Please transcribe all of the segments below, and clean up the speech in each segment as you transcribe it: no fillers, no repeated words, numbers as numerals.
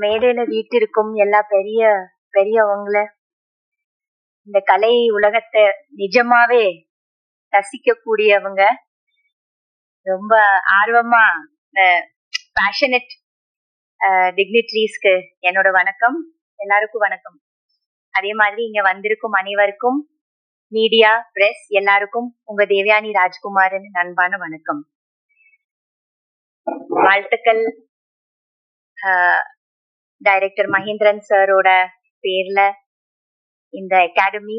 மேடையில வீட்டிற்கும் எல்லா பெரியவங்கள, இந்த கலை உலகத்தை நிஜமாவே ரசிக்கக்கூடியவங்க, ரொம்ப ஆர்வமா பேஷனட் டிக்னிட்ரீஸ்க்கு என்னோட வணக்கம். எல்லாருக்கும் வணக்கம். அதே மாதிரி இங்க வந்திருக்கும் அனைவருக்கும், மீடியா, பிரஸ் எல்லாருக்கும் உங்க தேவயானி ராஜ்குமாரின் அன்பான வணக்கம். வாழ்த்துக்கள். டைரக்டர் மகேந்திரன் சாரோட பேர்ல இந்த அகாடமி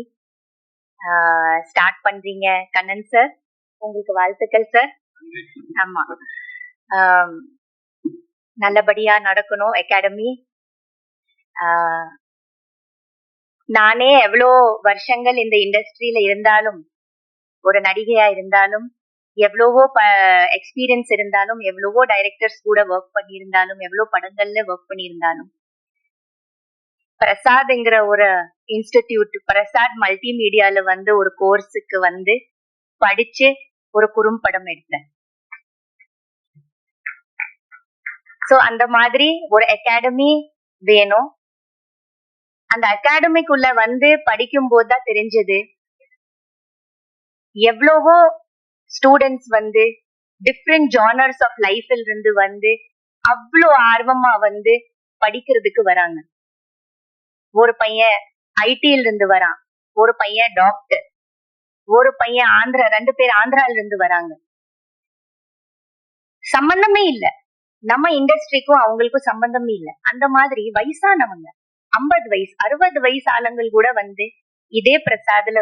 ஸ்டார்ட் பண்றீங்க. கண்ணன் சார், உங்களுக்கு வாழ்த்துக்கள் சார். ஆமா, நல்லபடியா நடக்கணும் அகாடமி. நானே எவ்வளோ வருஷங்கள் இந்த இண்டஸ்ட்ரியில இருந்தாலும், ஒரு நடிகையா இருந்தாலும், எவ்வளவோ எக்ஸ்பீரியன்ஸ் இருந்தாலும், எவ்வளவோ டைரக்டர்ஸ் கூட ஒர்க் பண்ணியிருந்தாலும், எவ்வளோ படங்கள்ல ஒர்க் பண்ணியிருந்தாலும், பிரசாத்ங்கிற ஒரு இன்ஸ்டிடியூட், பிரசாத் மல்டிமீடியால ஒரு கோர்ஸுக்கு படிச்சு ஒரு குறும்படம் எடுத்தேன். சோ அந்த மாதிரி ஒரு அகாடமி வேணும். அந்த அகாடமிக்குள்ள படிக்கும் போதுதான் தெரிஞ்சது, எவ்வளவோ ஸ்டூடெண்ட்ஸ் டிஃப்ரெண்ட் ஜானர்ஸ் ஆஃப் லைஃப்ல இருந்து அவ்வளோ ஆர்வமா படிக்கிறதுக்கு வராங்க. ஒரு பையன் ஐடில இருந்து வரான், ஒரு பையன் டாக்டர், ஒரு பையன் ஆந்திரா, 2 பேர் ஆந்திரால இருந்து வராங்க. சம்பந்தமே இல்ல, நம்ம இண்டஸ்ட்ரிக்கும் அவங்களுக்கும் சம்பந்தமே இல்ல. அந்த மாதிரி வயசானவங்க 50 வயசு 60 வயசு ஆளுங்கள் கூட இதே பிரசாத்ல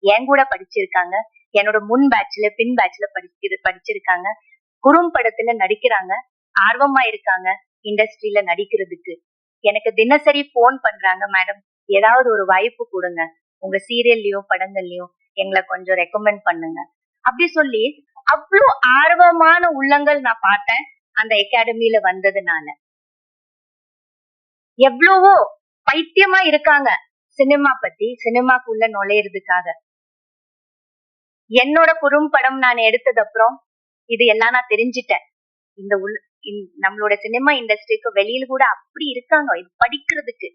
என் கூட படிச்சிருக்காங்க. என்னோட முன் பேட்ச்ல பின் பேட்ச்ல படிச்சிருக்காங்க. குறும்படத்துல நடிக்கிறாங்க, ஆர்வமா இருக்காங்க இண்டஸ்ட்ரியில நடிக்கிறதுக்கு. எனக்கு தினசரி போன் பண்றாங்க, மேடம் ஏதாவது ஒரு வாய்ப்பு கொடுங்க, உங்க சீரியல்லயும் படங்கள்லயும் எங்களை கொஞ்சம் ரெக்கமெண்ட் பண்ணுங்க அப்படி சொல்லி அவ்வளோ ஆர்வமான உள்ளங்கள் நான் பார்த்தேன் அந்த அகாடமியில வந்ததுனால. எவ்வளவோ பைத்தியமா இருக்காங்க சினிமா பத்தி, சினிமாக்குள்ள நுழையிறதுக்காக. என்னோட குறும்படம் நான் எடுத்தது அப்புறம் இது எல்லாம் நான் தெரிஞ்சிட்டேன். நம்மளோட சினிமா இண்டஸ்ட்ரிக்கு வெளியில கூட அப்படி இருக்காங்க இது படிக்கிறதுக்கு.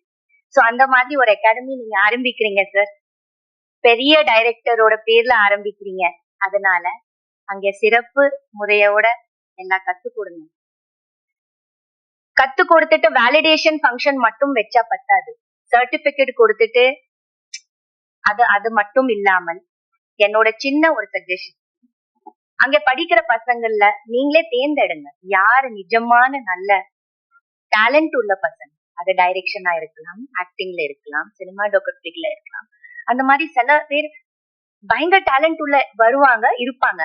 சோ அந்த மாதிரி ஒரு அகாடமி நீங்க ஆரம்பிக்கிறீங்க சார், பெரிய டைரக்டரோட பேர்ல ஆரம்பிக்கிறீங்க. அதனால அங்க சிறப்பு முறையோட எல்லாம் கத்து கொடுங்க. கத்து கொடுத்துட்டு வேலிடேஷன் ஃபங்க்ஷன் மட்டும் வச்சா பத்தாது, சர்டிபிகேட் கொடுத்துட்டு அது மட்டும் இல்லாமல் என்னோட சின்ன ஒரு சஜஷன், அங்க படிக்கிற பசங்கள்ல நீங்களே தேர்ந்தெடுங்க யாரு நிஜமான நல்ல டேலண்ட் உள்ள பசங்க. அது டைரக்ஷனா இருக்கலாம், ஆக்டிங்ல இருக்கலாம், சினிமாடோகிராஃபில இருக்கலாம். அந்த மாதிரி சில பேர் பயங்கர டேலண்ட் உள்ள இருப்பாங்க.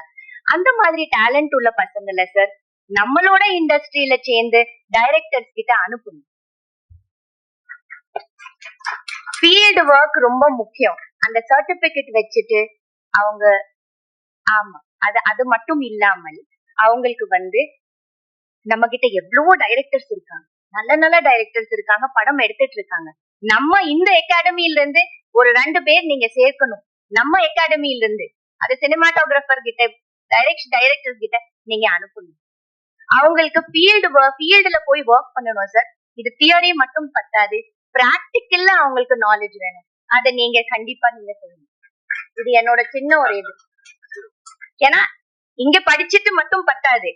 அந்த மாதிரி டேலண்ட் உள்ள பசங்கள்ல சார் நம்மளோட இண்டஸ்ட்ரியில சேர்ந்து டைரக்டர்ஸ் கிட்ட அனுப்பணும். ஃபீல்டு ஒர்க் ரொம்ப முக்கியம். அந்த சர்டிபிகேட் வச்சுட்டு அவங்க, ஆமா, அது மட்டும் இல்லாமல் அவங்களுக்கு நம்ம கிட்ட எவ்வளவோ டைரக்டர்ஸ் இருக்காங்க, நல்ல நல்ல டைரக்டர்ஸ் இருக்காங்க, படம் எடுத்துட்டு இருக்காங்க. நம்ம இந்த அகாடமியில இருந்து ஒரு 2 பேர் நீங்க சேர்க்கணும். நம்ம அகாடமியில இருந்து அது சினிமாட்டோகிராஃபர் கிட்ட, டைரக்டர்ஸ் கிட்ட நீங்க அனுப்பணும். அவங்களுக்கு ஃபீல்டுல போய் ஒர்க் பண்ணணும் சார். இது தியரி மட்டும் பத்தாது, பிராக்டிக்கல்ல அவங்களுக்கு நாலேஜ் வேணும். அதை நீங்க கண்டிப்பா நீங்க சொல்லணும். இது என்னோட சின்ன ஒரு இது. ஏன்னா இங்க படிச்சுட்டு மட்டும் பத்தாது,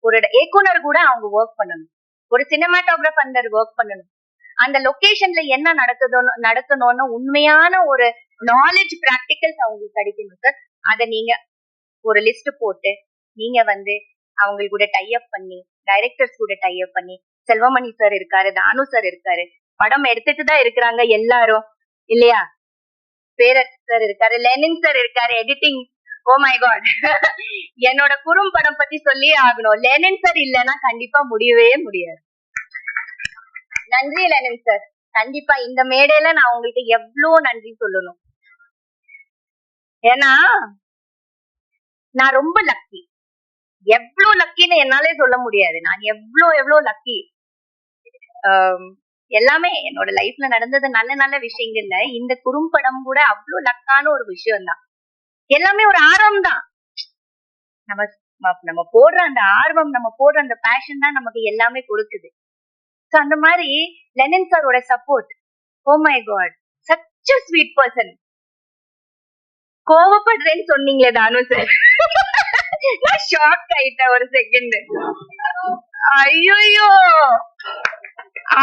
ஒரு இயக்குனர் கூட அவங்க ஒர்க் பண்ணணும், ஒரு சினிமாட்டோகிராஃபர் ஒர்க் பண்ணணும். அந்த லொகேஷன்ல என்ன நடக்கணும்னு உண்மையான ஒரு நாலேஜ், பிராக்டிகல்ஸ் அவங்களுக்கு கிடைக்கணும் சார். அதை நீங்க ஒரு லிஸ்ட் போட்டு நீங்க அவங்களுக்கு கூட டைப் பண்ணி, டைரக்டர்ஸ் கூட டைப் பண்ணி, செல்வமணி சார் இருக்காரு, தானு சார் இருக்காரு, படம் எடுத்துட்டு தான் இருக்கிறாங்க எல்லாரும் இல்லையா, பேரரசு சார் இருக்காரு, லெனின் சார் இருக்காரு, எடிட்டிங். ஓ மை காட், என்னோட குறும்படம் பத்தி சொல்லியே ஆகணும். லெனின் சார் இல்லைன்னா கண்டிப்பா முடியவே முடியாது. நன்றி லெனின் சார். கண்டிப்பா இந்த மேடையில நான் உங்களுக்கு எவ்வளவு நன்றி சொல்லணும். ஏன்னா நான் ரொம்ப லக்கி. எவ்வளவு லக்கின்னு என்னாலே சொல்ல முடியாது. நான் எவ்வளவு லக்கி. எல்லாமே என்னோட லைஃப்ல நடந்தது நல்ல நல்ல விஷயங்கள்ல இந்த குறும்படம் கூட அவ்வளவு லக்கான ஒரு விஷயம் தான். எல்லாமே ஒரு ஆர்வம் தான். நம்ம போடுற அந்த ஆர்வம், நம்ம போடுற அந்த பேஷன் தான் நமக்கு எல்லாமே கொடுக்குது. சோ அந்த மாதிரி லெனின் சாரோட support, oh my God, such a sweet person. கோவப்படுறேன்னு சொன்னீங்களே தானு சார், நான் ஷாக் ஆயிட்டேன் ஒரு செகண்ட். ஐயோ,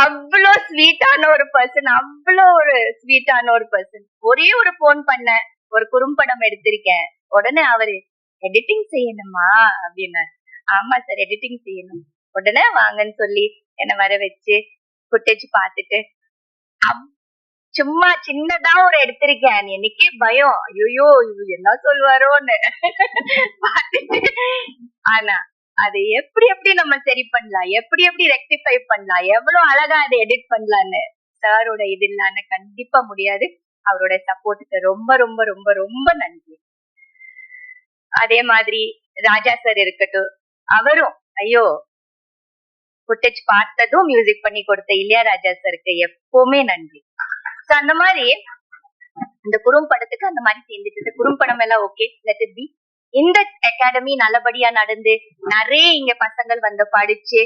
அவ்வளோ ஸ்வீட்டான ஒரு பர்சன், அவ்வளோ ஒரு ஸ்வீட்டான ஒரு பர்சன். ஒரே ஒரு போன் பண்ண, ஒரு குறும்படம் எடுத்திருக்கேன், உடனே அவரு எடிட்டிங் செய்யணுமா அப்படின்னாரு. ஆமா சார் எடிட்டிங் செய்யணும், உடனே வாங்கன்னு சொல்லி என்ன வர வச்சு ஃபுட்டேஜ் பார்த்துட்டு, சும்மா சின்னதா ஒரு எடுத்திருக்கேன், எனக்கே பயம், ஐயோ என்ன சொல்வாரோன்னு பார்த்துட்டு. ஆனா அதை எப்படி எப்படி நம்ம சரி பண்ணலாம், எப்படி எப்படி ரெக்டிஃபை பண்ணலாம், எவ்வளவு அழகா அதை எடிட் பண்ணலான்னு சாரோட இது இல்லாம கண்டிப்பா முடியாது. அவரோட சப்போர்ட்டுக்கு ரொம்ப ரொம்ப ரொம்ப ரொம்ப நன்றி. அதே மாதிரி ராஜா சார் இருக்கட்டும், அவரும் ஐயோ ஃபுட்டேஜ் பார்த்ததும் மியூசிக் பண்ணி கொடுத்த இளையராஜா சாருக்கு எப்பவுமே நன்றி. சோ அந்த மாதிரி இந்த குறும்படத்துக்கு அந்த மாதிரி சேர்ந்துட்டு, குறும்படம் எல்லாம் ஓகே, லெட் இட் பி. இந்த அகாடமி நல்லபடியா நடந்து நிறைய இங்க பசங்கள் வந்து படிச்சு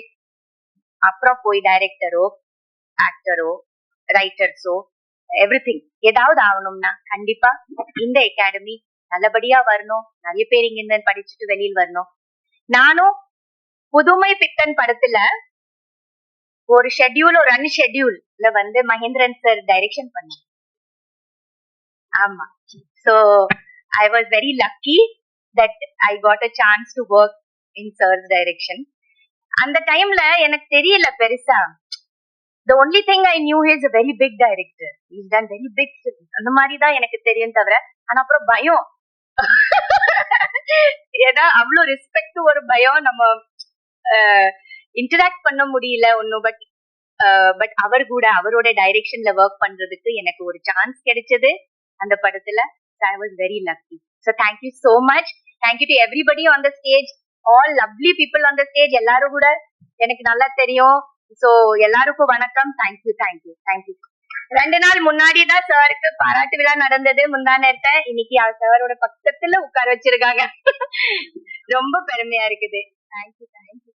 அப்புறம் போய் டைரக்டரோ ஆக்டரோ ரைட்டர்ஸோ எவ்ரிதிங் ஏதாவது ஆகணும்னா கண்டிப்பா இந்த அகாடமி நல்லபடியா வரணும். நிறைய பேர் இங்க இருந்து படிச்சுட்டு வெளியில் வரணும். நானும் புதுமை பித்தன் படத்துல ஒரு ஷெட்யூல், ஒரு அன்ஷெட்யூல்ல வந்து மகேந்திரன் சார் டைரக்ஷன் பண்ணேன். ஆமா, so I was very lucky that I got a chance to work in sir's direction. அந்த டைம்ல எனக்கு தெரியல பெருசா. The only thing I knew he is a very big director. He's done very big films. அந்த மாதிரி தான் எனக்கு தெரியும் தவிர, ஆனா அப்புறம் பயம். ஏன்னா அவ்வளவு ரெஸ்பெக்ட், ஒரு பயம், நம்ம இன்டராக்ட் பண்ண முடியல ஒன்னும். பட் அவர் கூட அவரோட டைரக்ஷன்ல ஒர்க் பண்றதுக்கு எனக்கு ஒரு சான்ஸ் கிடைச்சது அந்த படத்துல. I was very lucky. So thank you so much. Thank you to everybody on the stage. All lovely people on the stage. எல்லாரும் கூட எனக்கு நல்லா தெரியும். So எல்லாருக்கும் வணக்கம். Thank you, thank you, thank you. 2 நாள் முன்னாடி தான் சாருக்கு பாராட்டு விழா நடந்தது, முந்தா நேரத்தை. இன்னைக்கு சாரோட பக்கத்துல உட்கார வச்சிருக்காங்க. ரொம்ப பெருமையா இருக்குது. Thank you, thank you.